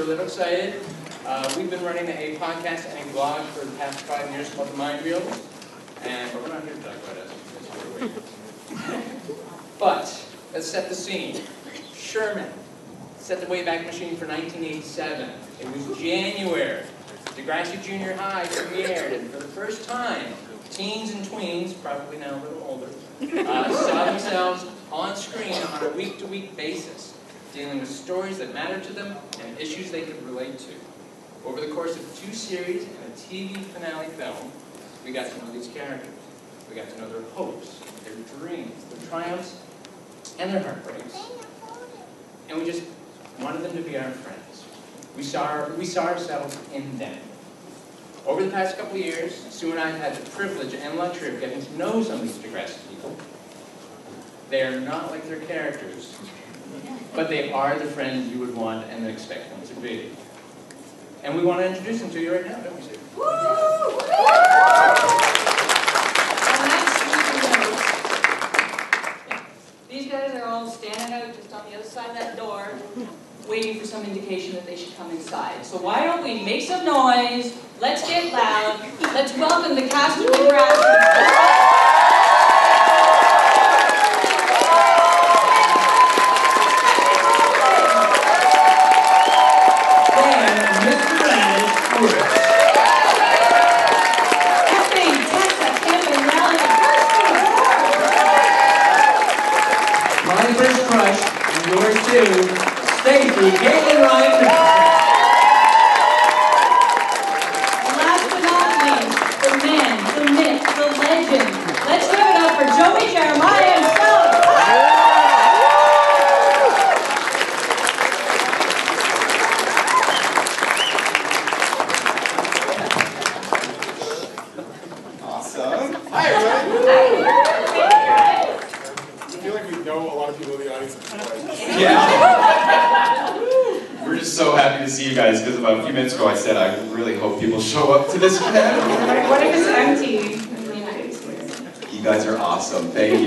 a little excited. We've been running a podcast and a blog for the past 5 years called The Mind Reels, but we're not here to talk about us. That's where we're waiting. But let's set the scene. Sherman set the Wayback Machine for 1987. It was January. Degrassi Junior High premiered, and for the first time, teens and tweens, probably now a little older, saw themselves on screen on a week-to-week basis, dealing with stories that mattered to them and issues they could relate to. Over the course of 2 series and a TV finale film, we got to know these characters. We got to know their hopes, their dreams, their triumphs, and their heartbreaks. And we just wanted them to be our friends. We saw ourselves in them. Over the past couple of years, Sue and I have had the privilege and luxury of getting to know some of these Degrassi people. They are not like their characters, but they are the friends you would want and expect them to be. And we want to introduce them to you right now, don't we, Sue? Woo! These guys are all standing out just on the other side of that door, waiting for some indication that they should come inside. So why don't we make some noise, let's get loud, let's welcome the cast of Degrassi. Stacy, Caitlin, Ryan. And last but not least, the man, the myth, the legend. Let's give it up for Joey Jeremiah himself. Awesome. Hi, everybody. I feel like we know a lot of people in the audience. Yeah. We're just so happy to see you guys because about a few minutes ago I said I really hope people show up to this event. What if it's empty? You guys are awesome. Thank you.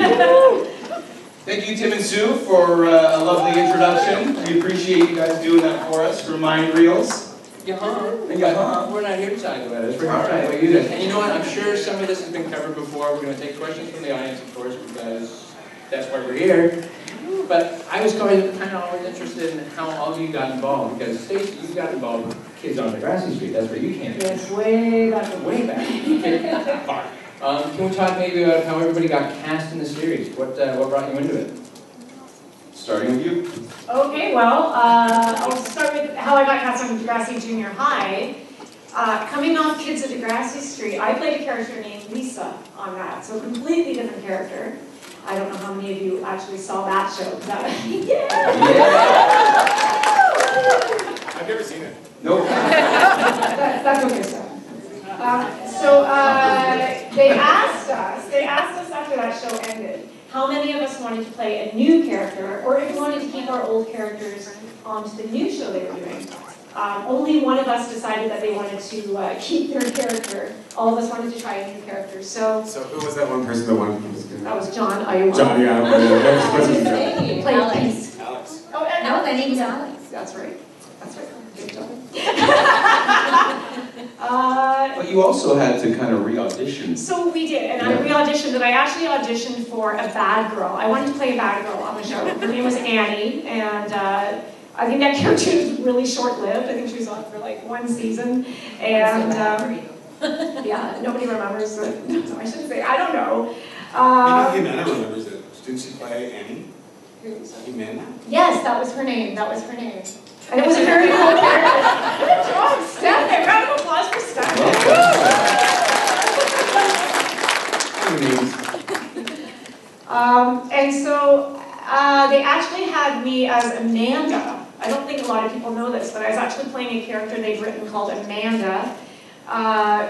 Thank you, Tim and Sue, for a lovely introduction. We appreciate you guys doing that for us for Mind Reels. We're not here to talk about it. We're here to talk about you guys. And you know what? I'm sure some of this has been covered before. We're going to take questions from the audience, of course, because that's why we're here. But I was kind of always interested in how all of you got involved, because Stacey, you got involved with Kids on Degrassi Street. That's where you came from. Yes, way back. Way back. Can we talk maybe about how everybody got cast in the series? What brought you into it? Starting with you. Okay, well, I'll start with how I got cast on Degrassi Junior High. Coming off Kids of Degrassi Street, I played a character named Lisa on that, so a completely different character. I don't know how many of you actually saw that show. I've never seen it. Nope. That's okay, so they asked us after that show ended, how many of us wanted to play a new character, or if we wanted to keep our old characters onto the new show they were doing. Only one of us decided that they wanted to keep their character. All of us wanted to try a new character. So who was that one person that wanted to do that was John Iowa. John, yeah. Played Alex. Alex. Oh, No, my name's Alex. That's right. That's right. Good job. But you also had to kind of re-audition. So we did, and I re-auditioned, and I actually auditioned for a bad girl. I wanted to play a bad girl on the show. Her name was Annie, and I think that character was really short-lived. I think she was on for like 1 season, and yeah, nobody remembers it. No, I shouldn't say. I don't know. Jimena remembers it. Didn't she play Annie? Jimena? Yes, that was her name. That was her name. And it was a very cool character. Good job, Steph. Round of applause for Steph. And so they actually had me as Amanda. I don't think a lot of people know this, but I was actually playing a character they'd written called Amanda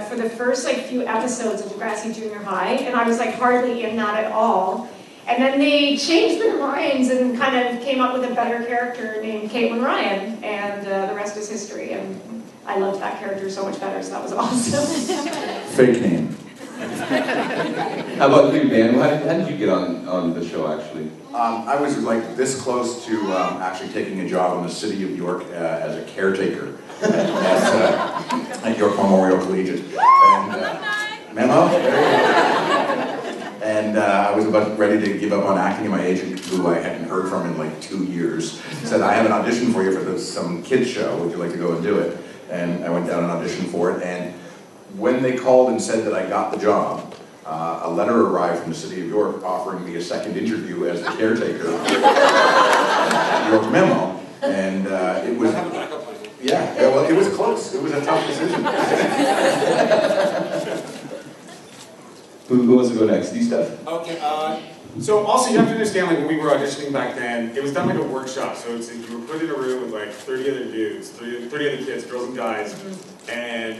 for the first few episodes of Degrassi Junior High, and I was hardly in that at all. And then they changed their minds and kind of came up with a better character named Caitlin Ryan, and the rest is history. And I loved that character so much better, so that was awesome. Fake name. How about you, Dan? How did you get on the show, actually? I was like this close to actually taking a job in the city of York as a caretaker at York Memorial Collegiate. And, memo? And I was about ready to give up on acting, and my agent, who I hadn't heard from in like 2 years, said, I have an audition for you for some kids show, would you like to go and do it? And I went down and auditioned for it, and when they called and said that I got the job, a letter arrived from the city of York offering me a second interview as the caretaker at York Memo, and it was, yeah, well, it was close. It was a tough decision. Who wants to go next? Do stuff? Okay, so also you have to understand, like when we were auditioning back then, it was done like a workshop, so it's like you were put in a room with like 30 other dudes, 30 other kids, girls and guys, and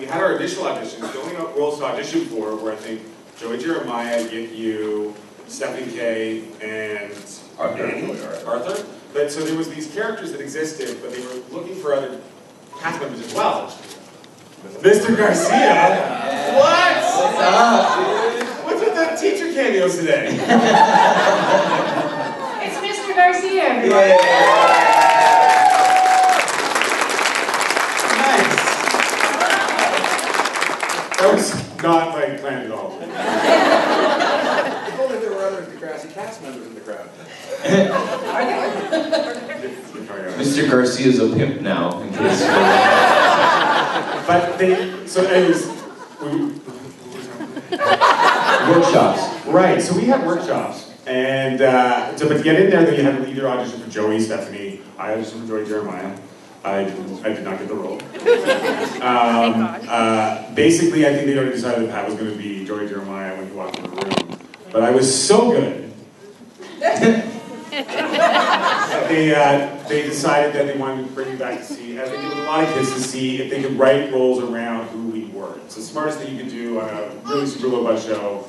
we had our initial auditions. The only roles to audition for were, I think, Joey Jeremiah, Get You, Stephanie Kay, and Arthur. But so there was these characters that existed, but they were looking for other cast members as well. Mr. Garcia. What? What's up, dude? What's with the teacher cameos today? It's Mr. Garcia, everyone. Nice. That was not like planned at all. I told her there were other Degrassi cast members in the crowd. Mr. Garcia's a pimp now, in case But so anyways, workshops. right, so we had workshops. And but to get in there, then you had to either audition for Joey, Stephanie. I auditioned for Joey Jeremiah. I did not get the role. Basically, I think they already decided that Pat was going to be Joey Jeremiah when he walked in the room. But I was so good. They decided that they wanted to bring me back to see. I think there was a lot of kids to see if they could write roles around who we were. It's the smartest thing you could do on a really super low budget show.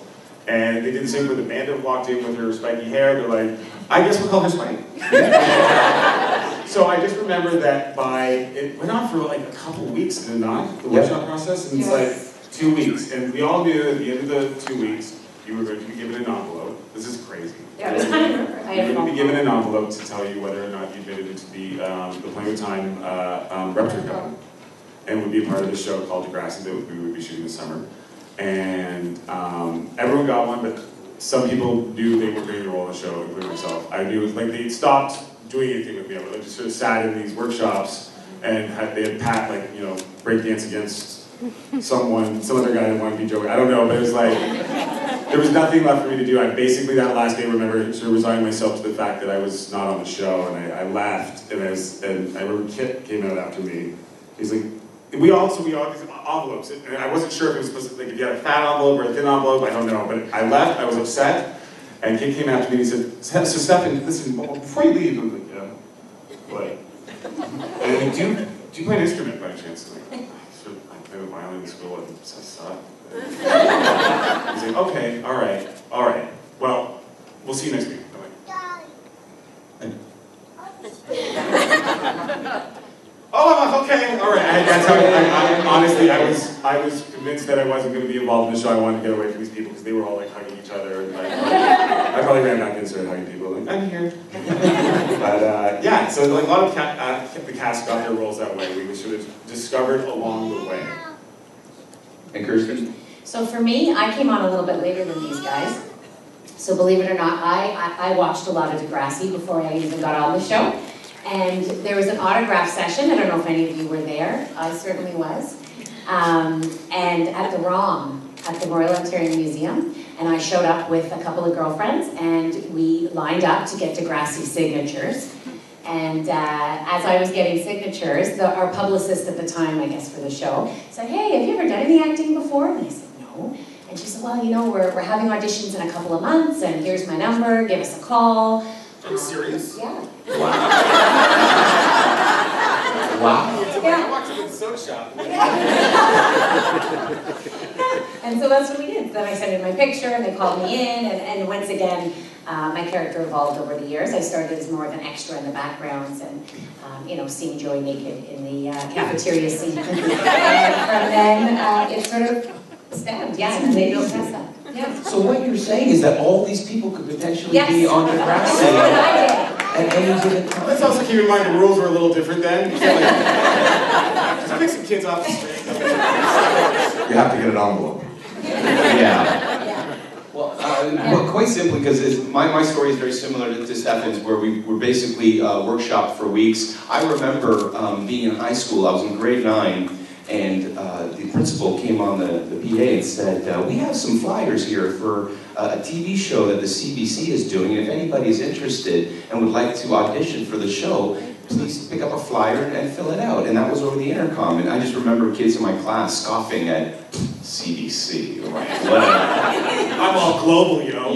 And they did the same with Amanda walked in with her spiky hair. They're like, I guess we'll call her Spike. So I just remember that it went on for like a couple weeks, did it not? The workshop process, and it's like 2 weeks. And we all knew at the end of the 2 weeks, you were going to be given an envelope. This is crazy. Yeah, it was kind of, You're going to be given an envelope to tell you whether or not you made it into the Playing with Time repertory company. And would be a part of the show called Degrassi that we would be shooting this summer. And everyone got one, but some people knew they weren't going to roll on the show, including myself. I knew it was like they stopped doing anything with me. I just sort of sat in these workshops and they had Pat break dance against some other guy that wanted to be Joey. I don't know, but it was like there was nothing left for me to do. I basically that last day remember sort of resigning myself to the fact that I was not on the show, and I left. And I remember Kit came out after me. He's like, we all these envelopes, and I wasn't sure if it was supposed to, like, if you had a fat envelope or a thin envelope, I don't know. But I left. I was upset, and Kit came after me and he said, "So Stefan, listen, before you leave," I'm like, "Yeah, what?" And do you play an instrument by chance? I'm like, I play the violin in school and it sucks. He's like, okay, all right. Well, we'll see you next week. I'm like, oh, okay, all right. That's how I honestly, I was convinced that I wasn't going to be involved in the show. I wanted to get away from these people because they were all like hugging each other. And like, I probably ran back and started hugging people. Like, I'm here. But yeah, so like a lot of the cast got their roles that way. We sort of discovered along the way. And Kirsten? So for me, I came on a little bit later than these guys. So believe it or not, I watched a lot of Degrassi before I even got on the show. And there was an autograph session. I don't know if any of you were there. I certainly was. And at the ROM, at the Royal Ontario Museum. And I showed up with a couple of girlfriends, and we lined up to get Degrassi signatures. And as I was getting signatures, our publicist at the time, I guess for the show, said, "Hey, have you ever done any acting before?" And I said, "No." And she said, "Well, we're having auditions in a couple of months, and here's my number, give us a call." Are you serious? Yeah. Wow. Wow. Yeah. I walked into the soda shop. And so that's what we did. Then I sent in my picture, and they called me in, and once again, my character evolved over the years. I started as more of an extra in the backgrounds, and seeing Joey naked in the cafeteria scene. And from then, it sort of stand, yeah, and they don't test that. Yeah. So what you're saying is that all these people could potentially Yes. be on That's Degrassi what I did. at any given time? Let's also keep in mind the rules were a little different then. You can't, like, just pick some kids off the street. You have to get an envelope. Yeah. Well, quite simply, because my story is very similar to Stefan's, where we were basically workshopped for weeks. I remember being in high school, I was in grade 9, and the principal came on the PA and said, we have some flyers here for a TV show that the CBC is doing, and if anybody's interested and would like to audition for the show, please pick up a flyer and fill it out. And that was over the intercom, and I just remember kids in my class scoffing at CBC, or whatever. I'm all global, yo.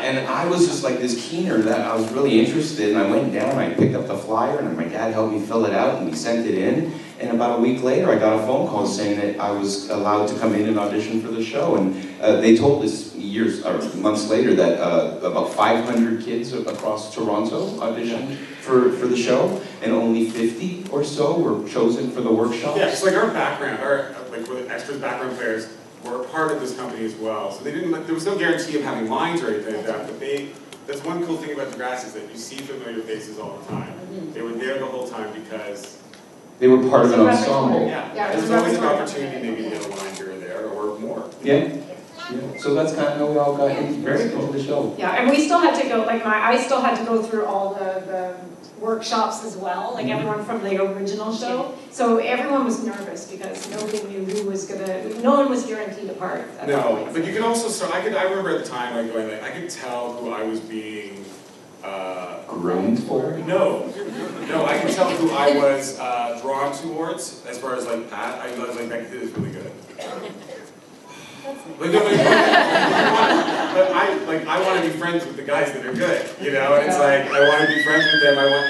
And I was just like this keener that I was really interested, and I went down, I picked up the flyer, and my dad helped me fill it out, and we sent it in. And about a week later, I got a phone call saying that I was allowed to come in and audition for the show. And they told us years or months later that about 500 kids across Toronto auditioned for the show, and only 50 or so were chosen for the workshop. Yeah, just like our background, like with extras background players were a part of this company as well. So they didn't, like, there was no guarantee of having lines or anything like that, but that's one cool thing about Degrassi is that you see familiar faces all the time. They were there the whole time because They were part of an ensemble. Yeah, there's always an opportunity maybe to get a line here or there, or more. Yeah. So that's kind of how we all got very into the show. Yeah, and we still had to go, like I still had to go through all the workshops as well, like everyone from the original show. So everyone was nervous because nobody knew who was no one was guaranteed a part at that No, point. but you could also, I remember at the time, like going, like, I could tell who I was being, Groomed for? no, I could tell who I was drawn towards, as far as like Pat. I was like, that kid is really good. But no, but I want to be friends with the guys that are good, you know. And it's like I want to be friends with them. I want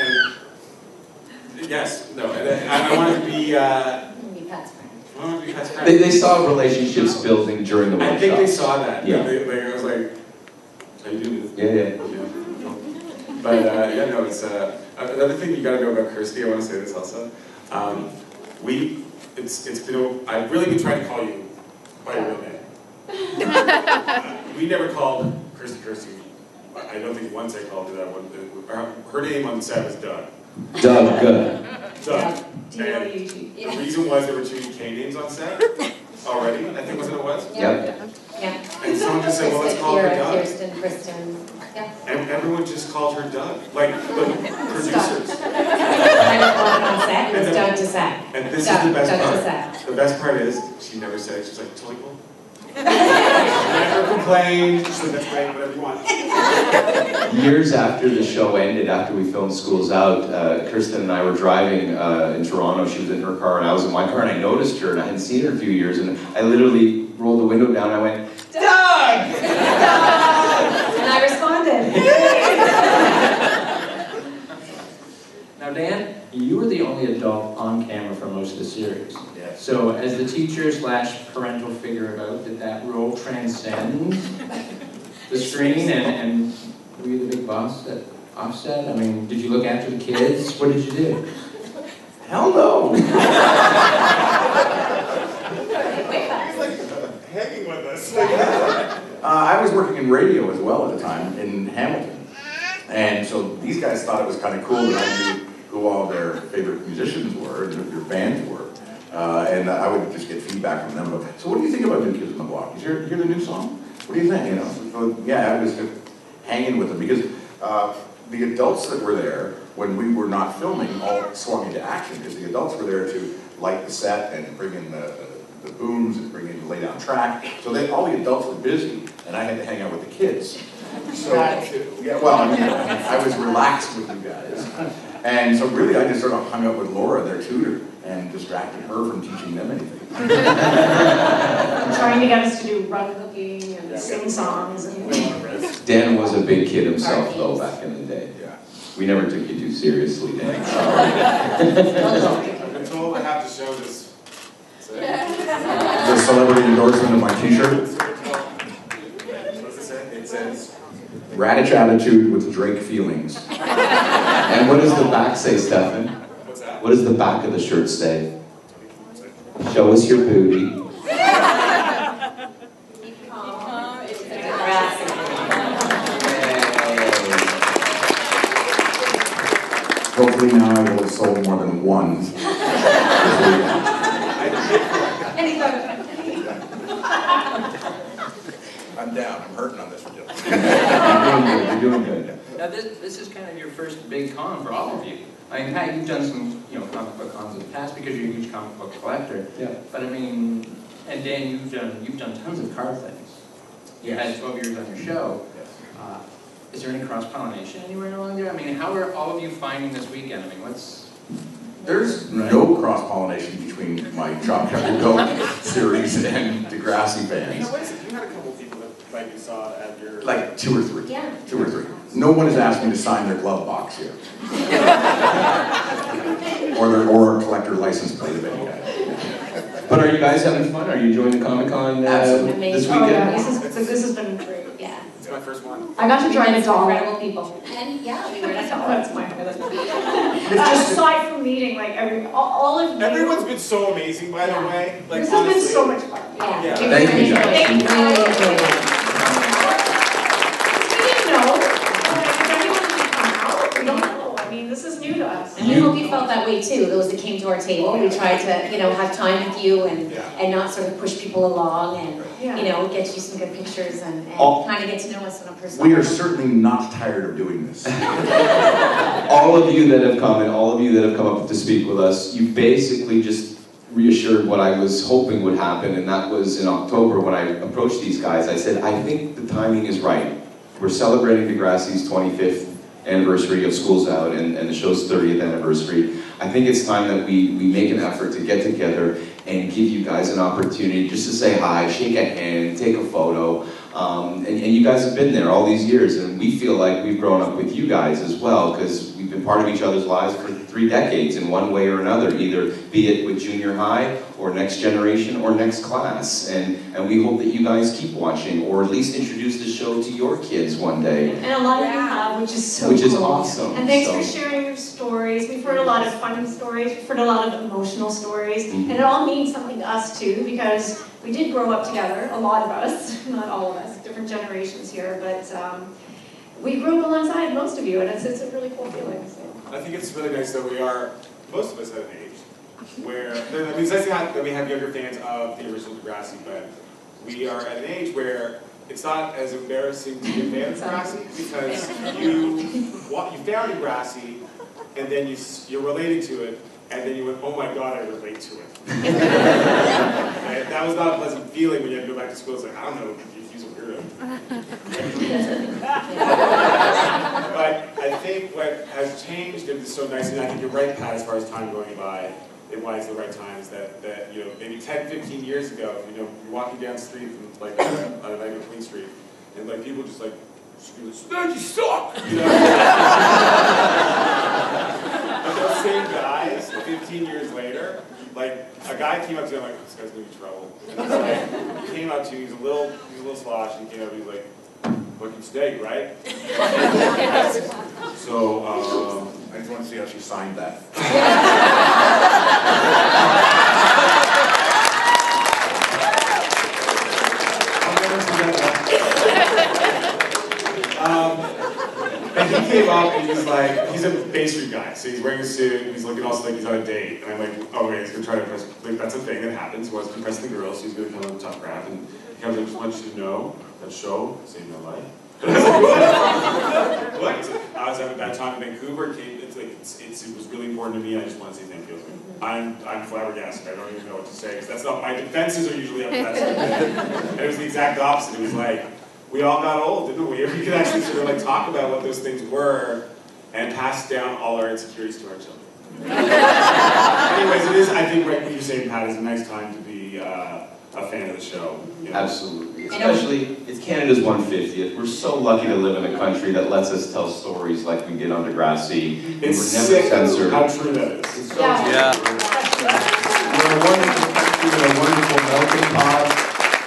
to be. Pat's friend. I want to be Pat's friend. They saw relationships building during the workshop. I think they saw that. Yeah. I was like, how you doing? Yeah. But it's another thing you got to know about Kirsty. I want to say this also. I've really been trying to call you by your real name. We never called Kirsty. I don't think once I called her that one. Her name on the set was Doug. Doug, good. Doug. D-O-U-G. And the reason was there were 2 UK names on set already. I think wasn't it was. Yep. Yeah. And someone just said, well, let's call her Doug. Kirsten, Kristen. Yeah. And everyone just called her Doug. Like the producers. I don't want it on set, it was Doug to set. And this Doug, is the best Doug to part. set. The best part is, she never said it. She's like, totally cool. Never complained. She's like, that's great, whatever you want. Years after the show ended, after we filmed Schools Out, Kirsten and I were driving in Toronto. She was in her car and I was in my car, and I noticed her and I hadn't seen her in a few years, and I literally rolled the window down and I went, Doug! And I responded. Now, Dan, you were the only adult on camera for most of the series. So, as the teacher / parental figure about, did that role transcend the screen and were you the big boss at Offset? I mean, did you look after the kids? What did you do? Hell no. Hanging with us. I was working in radio as well at the time in Hamilton. And so these guys thought it was kind of cool that I knew who all their favorite musicians were and who their bands were. And I would just get feedback from them. So what do you think about New Kids on the Block? Did you hear the new song? What do you think? You know? So, yeah, I was just hanging with them because the adults that were there when we were not filming all swung into action because the adults were there to light the set and bring in the booms and bring in lay down track. So all the adults were busy and I had to hang out with the kids. So, yeah, well, I mean, I was relaxed with you guys. And so really I just sort of hung out with Laura, their tutor, and distracted her from teaching them anything. Trying to get us to do run cooking and sing songs. And Dan was a big kid himself, though, back in the day. Yeah. We never took you too seriously, Dan. I've been told I have to show this. The celebrity endorsement of my t-shirt. What's it say? It says, Radish attitude with Drake feelings. And what does the back say, Stefan? what's that? What does the back of the shirt say? Show us your booty. Hopefully now I will have sold more than one. I'm down, I'm hurting on this one. You're doing good. Now this is kind of your first big con for all of you. I mean, Pat, you've done some, comic book cons in the past because you're a huge comic book collector. Yeah. But I mean, and Dan, you've done tons of card things. You had 12 years on your show. Yes. Is there any cross-pollination anywhere along there? I mean, how are all of you finding this weekend? I mean, There's no cross-pollination between my Chop Chop Go series and Degrassi fans. Wait a second, you had a couple of people that like you saw at your... Like 2 or 3. Yeah. 2 or 3. No one has asked me to sign their glove box here. or a collector license plate of any kind. But are you guys having fun? Are you enjoying the Comic-Con Absolutely. this Oh weekend? yeah, this has been great. Yeah. It's my first one. I got to drive a doll. Incredible people. And yeah, we were at Oh, all. that's my aside from meeting, like all of you. Everyone's been so amazing, by the way. Like, This has been honestly. so much fun. Yeah. Yeah. We Thank really you, guys. enjoyed it. We really enjoyed it. We didn't know. Like, if anyone would come out, we don't know. I mean, this is new to us. And we hope you felt that way too, those that came to our table. We tried to, have time with you and not sort of push people along and, get you some good pictures and kind of get to know us on a personal We are level. certainly not tired of doing this. All of you that have come and all of you that have come up to speak with us, you basically just reassured what I was hoping would happen, and that was in October when I approached these guys. I said, I think the timing is right. We're celebrating Degrassi's 25th anniversary of School's Out and the show's 30th anniversary. I think it's time that we make an effort to get together and give you guys an opportunity just to say hi, shake a hand, take a photo. And you guys have been there all these years, and we feel like we've grown up with you guys as well, because we've been part of each other's lives for 3 decades in one way or another, either be it with junior high or next generation or next class. And we hope that you guys keep watching, or at least introduce the show to your kids one day. And a lot of you have, which is so Which is cool. awesome. And thanks So- for sharing your stories. We've heard a lot of fun stories, we've heard a lot of emotional stories, Mhm. and it all means something to us too, because we did grow up together, a lot of us, not all of us, different generations here, but we grew up alongside most of you, and it's a really cool feeling. So. I think it's really nice that we are, most of us at an age, where, I mean, it's nice that we have younger fans of the original Degrassi, but we are at an age where it's not as embarrassing to be a fan of Degrassi, because you found Degrassi, and then you're related to it, and then you went, oh my god, I relate to it. And that was not a pleasant feeling when you had to go back to school. It's like, I don't know, he's a weirdo. But I think what has changed, and it's so nice, and I think you're right, Pat, as far as time going by, why it's the right time, is that maybe 10, 15 years ago, you're walking down the street from like on a night on Queen Street, and like people just like scream, "Spud, you suck!" You know? But those same guys, 15 years later, like a guy came up to me, I'm like, this guy's gonna be trouble. And so, he came up to me, he was a little slosh, and he came up, he was like, fucking steak, right? So, I just want to see how she signed that. And he came up and he's like, he's a Bay Street guy, so he's wearing a suit, and he's looking also like he's on a date. And I'm like, oh wait, he's gonna try to impress, like that's a thing that happens, he wants to impress the girls, so he's gonna come on the top crap. And he comes up, just wants you to know, that show saved my life. And I was like, what? What? I was at that time in Vancouver, it was really important to me, I just want to say thank you. I'm flabbergasted, I don't even know what to say, because that's not, my defenses are usually up to that sort of thing. And it was the exact opposite, it was like, we all got old, didn't we? We could actually sort of like talk about what those things were and pass down all our insecurities to our children. Anyways, it is, I think, right what you're saying, Pat, is a nice time to be a fan of the show. You know? Absolutely. Especially, it's Canada's 150th. We're so lucky to live in a country that lets us tell stories like we did on Degrassi. It's We're never sick censored. how true that is. It's so Yeah. true. Yeah. We're a wonderful country with a wonderful melting pot,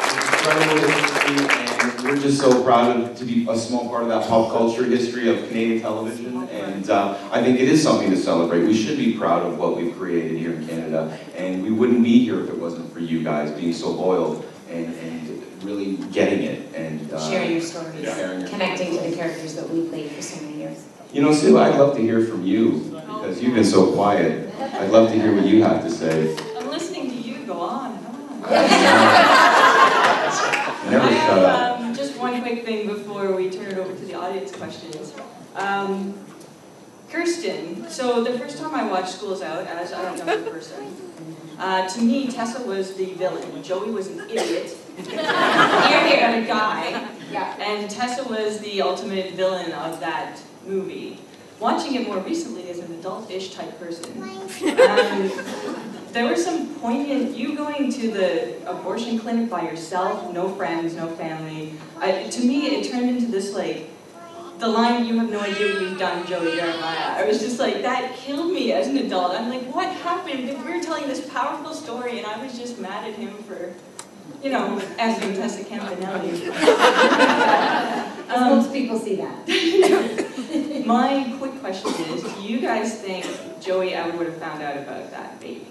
with incredible history, and we're just so proud to be a small part of that pop culture history of Canadian television, and I think it is something to celebrate. We should be proud of what we've created here in Canada, and we wouldn't be here if it wasn't for you guys being so loyal and really getting it and Sharing your stories, sharing your connecting to the characters that we played for so many years. You know, Sue, I'd love to hear from you, because you've been so quiet. I'd love to hear what you have to say. I'm listening to you go on and on. Never I shut up. have just one quick thing before we turn it over to the audience questions. Kirsten, so the first time I watched School's Out, as a younger person, to me, Tessa was the villain. Joey was an idiot. Here, a guy. Yeah. And Tessa was the ultimate villain of that movie. Watching it more recently as an adult-ish type person, there was some poignant, you going to the abortion clinic by yourself, no friends, no family. To me, it turned into this like, the line, "You have no idea what you've done, Joey Jeremiah." I was just like, that killed me as an adult. I'm like, what happened? We were telling this powerful story and I was just mad at him for, you know, asking Tessa Campanelli. Most people see that. My quick question is, do you guys think Joey ever would have found out about that baby?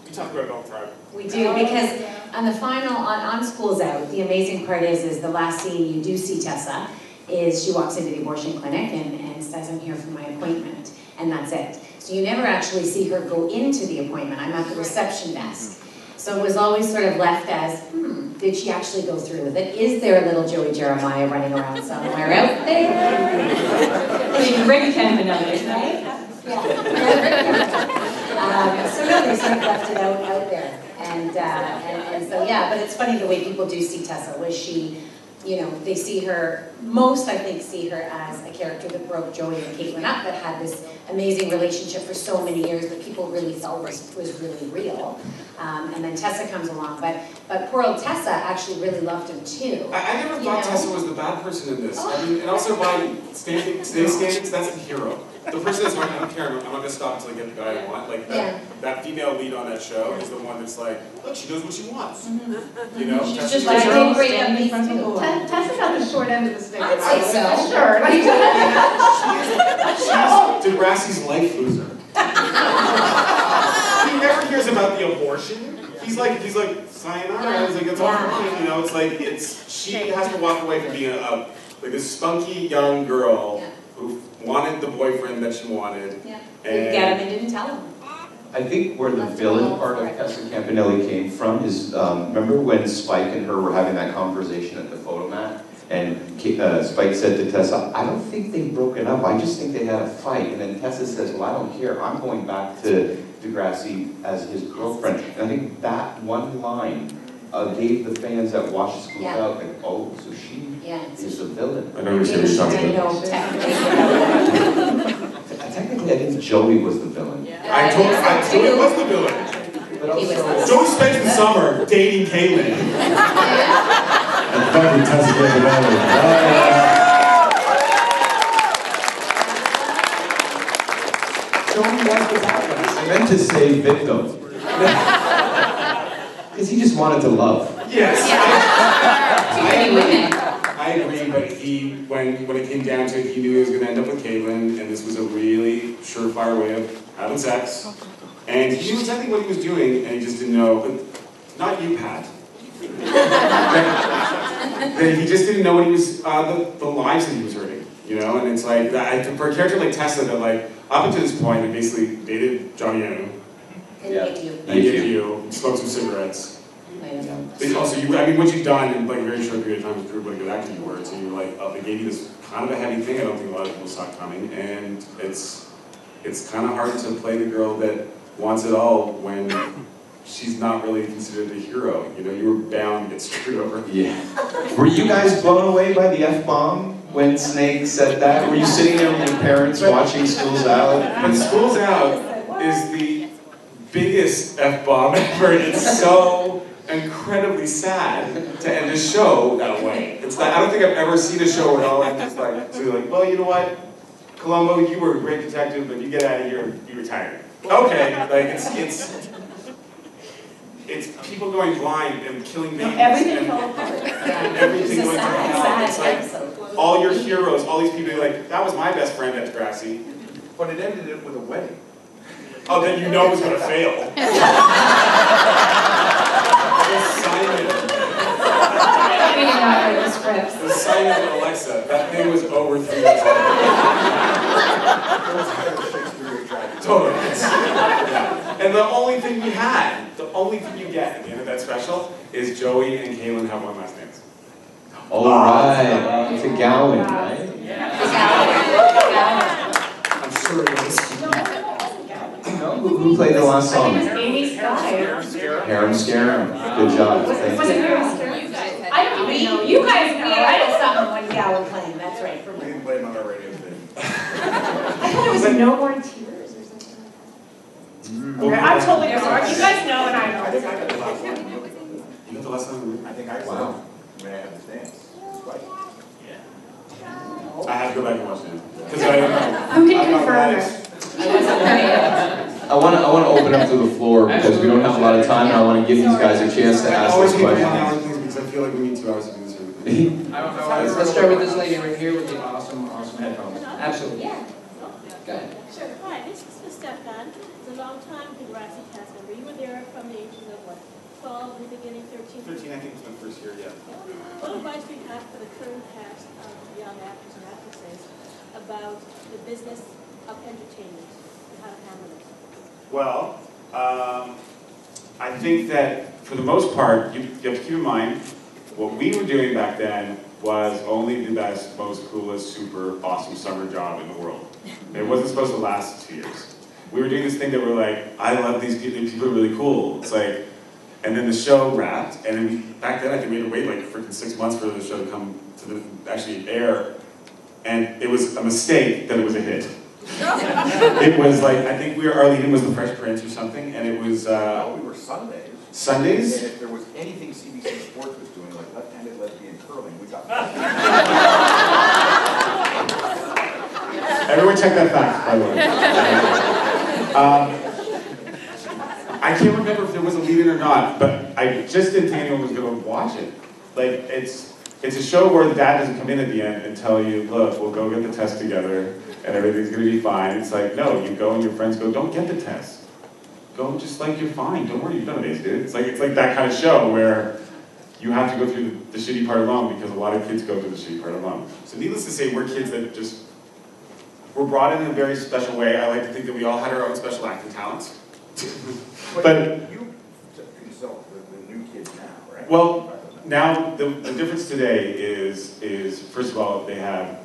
We talk about it all the time. We do, because on the final, on School's Out, the amazing part is the last scene you do see Tessa, is she walks into the abortion clinic and says, "I'm here for my appointment," and that's it. So you never actually see her go into the appointment. I'm at the reception desk. So it was always sort of left as, did she actually go through with it? Is there a little Joey Jeremiah running around somewhere out there? I mean, Rick Campanelli, right? So no, they sort of left it out there. And so, yeah, but it's funny the way people do see Tessa. Was she, you know, they see her, most I think see her as a character that broke Joey and Caitlin up, that had this amazing relationship for so many years that people really felt was really real. And then Tessa comes along, but poor old Tessa actually really loved him too. I never thought Tessa was the bad person in this. I mean, and also by today's standards, that's the hero. The person that's like, I don't care, I'm not gonna stop until I get the guy I want. Like that female lead on that show is the one that's like, look, she knows what she wants. You know? She's Tessa's just like, like I her own think great standing in at front of these the too. board. Tessa got the short end of the stick. I'd say so. Sure. she's Degrassi's life loser. He never hears about the abortion. He's like, sayonara, he's like, it's all fine, you know, it's like, she has to walk away from being like this spunky young girl who wanted the boyfriend that she wanted. Yeah. And Get him and didn't tell him. I think where the villain part of Tessa Campanelli came from is, remember when Spike and her were having that conversation at the photomat? And Spike said to Tessa, "I don't think they've broken up, I just think they had a fight." And then Tessa says, "Well, I don't care, I'm going back to Degrassi as his girlfriend." And I think that one line gave the fans that watched School Out, like, oh, so she is the villain. I know you're serious talking about. No, technically. Technically, I think Joey was the villain. I told you it was the villain. But He was also, Joey spends the summer dating Caitlin. And fucking Tessa Campanelli. Joey was the bad one. I meant to say victim. Because he just wanted to love. Yes. Too many women. I agree, but when it came down to it, he knew he was going to end up with Caitlin, and this was a really surefire way of having sex. And he knew exactly what he was doing, and he just didn't know. But not you, Pat. That he just didn't know what he was, the lives that he was hurting, you know? And it's like, for a character like Tessa, that like, up until this point, they basically dated Johnny Yanu, And get you. and get you, smoked some cigarettes. Later. But also, what you've done in like a very short period of time has proved what a good actor you were. So you're like, they gave you this kind of a heavy thing. I don't think a lot of people saw coming, and it's kind of hard to play the girl that wants it all when she's not really considered a hero. You know, you were bound to get screwed over. Yeah. Were you guys blown away by the F-bomb when Snake said that? Were you sitting there with your parents watching School's Out? But School's Out is the biggest F-bomb ever. It's so incredibly sad to end a show that way. It's like, I don't think I've ever seen a show where all I'm just like, so you're like, well, you know what? Columbo, you were a great detective, but you get out of here, you retired. Okay, like it's it's people going blind and killing No, babies. everything and, fell apart. and everything It's a going to hell. sad It's like episode. all your heroes, all these people, you're like, that was my best friend at Degrassi. But it ended it with a wedding. Oh, then you know it's gonna fail. The silent Alexa, that thing was over 3 years old. Totally. Yeah. And the only thing we had, the only thing you get at the end of that special is Joey and Kaylin have one last dance. All right, it's a Gowan, right? I'm sure it was. No, who played the last I song? think it was Amy Sky. Harem Scarum. Good job. Was Thank it you. Harem Sky? I don't even know. You guys know. I did something when Gowan playing, that's right. We didn't play it on our radio today. I thought it was No More Tears or something like that. Okay, I'm totally sorry. You guys know and I know. I think I got the last one. You got the last one? I think I said, Wow. when I had this dance. Right. I have to go back and watch it. Because I don't know. Who can I'm not confirm mad. it? I want to open up to the floor because we don't have a lot of time, and I want to give these guys a chance to I ask always this keep an question. eye on things because I feel like we need 2 hours to do this everything. I don't know. Let's start with this lady right here with the awesome headphones. Absolutely. Yeah. Go ahead. Sure. Hi, this is for Stefan. It's a long time Degrassi cast member. You were there from the ages of what, 12, in the beginning, 13? 13, I think, was my first year, yeah. What advice do you have for the current cast of young actors and actresses about the business of entertainment and how to handle it? Well, I think that for the most part, you have to keep in mind, what we were doing back then was only the best, most coolest, super awesome summer job in the world. It wasn't supposed to last 2 years. We were doing this thing that we're like, I love these people are really cool. It's like, and then the show wrapped, and then back then I think we had to wait like freaking 6 months for the show to come to actually air, and it was a mistake that it was a hit. It was like, I think our lead-in was The Fresh Prince or something, and it was No, we were Sundays. Sundays? And if there was anything CBC Sports was doing, like left-handed lesbian curling, we got Everyone check that fact, by the way. I can't remember if there was a lead-in or not, but I just didn't think anyone was going to watch it. Like, it's a show where the dad doesn't come in at the end and tell you, look, we'll go get the test together and everything's going to be fine. It's like, no, you go and your friends go, don't get the test. Go just like you're fine. Don't worry, you've done it, dude. It's like that kind of show where you have to go through the shitty part alone because a lot of kids go through the shitty part alone. So needless to say, we're kids that just were brought in a very special way. I like to think that we all had our own special acting talents. But you consult the new kids now, right? well, now the difference today is first of all, they have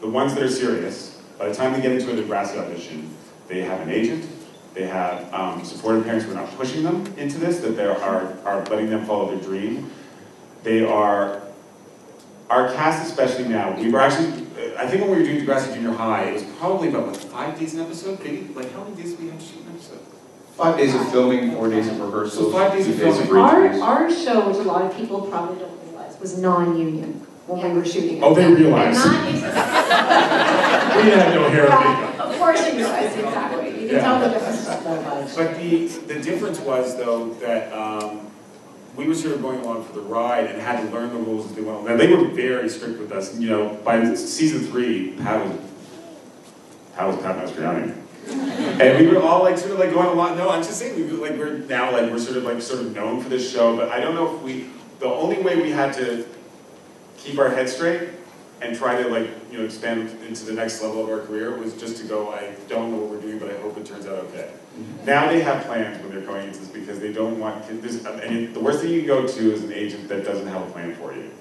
the ones that are serious. By the time they get into a Degrassi audition, they have an agent. They have supportive parents who are not pushing them into this, that they are letting them follow their dream. They are, our cast especially now, we were actually, I think when we were doing Degrassi Junior High, it was probably about like 5 days an episode, maybe, like how many days did we have to shoot an episode? 5 days of filming, 4 days of rehearsals, So 5 days 2 of days of filming. read-throughs. Our show, which a lot of people probably don't realize, was non-union when we were shooting it. Oh, they realized. Not We had no hair or makeup. Of course they realized, exactly. You can tell the difference. But the difference was, though, that we were sort of going along for the ride and had to learn the rules as they went along. Now, they were very strict with us. You know, by season 3, Pat was Pat Mastriani. And we were all like sort of like going along. No, I'm just saying we're now like we're sort of known for this show. But I don't know if the only way we had to keep our head straight and try to like expand into the next level of our career was just to go, I don't know what we're doing, but I hope it turns out okay. Now they have plans when they're going into this because they don't want kids. And the worst thing you can go to is an agent that doesn't have a plan for you.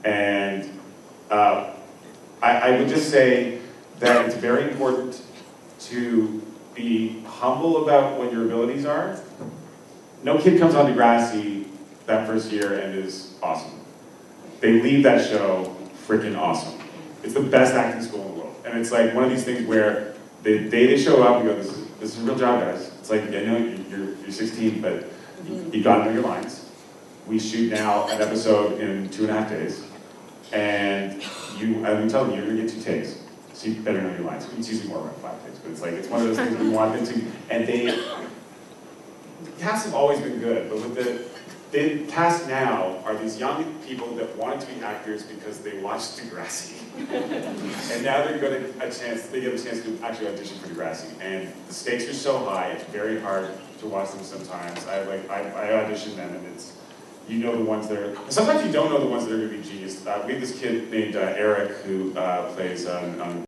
And I would just say that it's very important to be humble about what your abilities are. No kid comes on Degrassi that first year and is awesome. They leave that show freaking awesome. It's the best acting school in the world. And it's like one of these things where the day they show up, you go, this is a real job, guys. It's like, I know you're 16, but you gotta know your lines. We shoot now an episode in 2.5 days. And I'm telling you, you're gonna get 2 takes. So you better know your lines. It's usually more around 5 takes, but it's one of those things we want them to, and casts have always been good, but with the cast now are these young people that wanted to be actors because they watched Degrassi. And now they get a chance to actually audition for Degrassi. And the stakes are so high, it's very hard to watch them sometimes. I audition them and it's, you know the ones that are, sometimes you don't know the ones that are going to be genius. We have this kid named Eric who plays on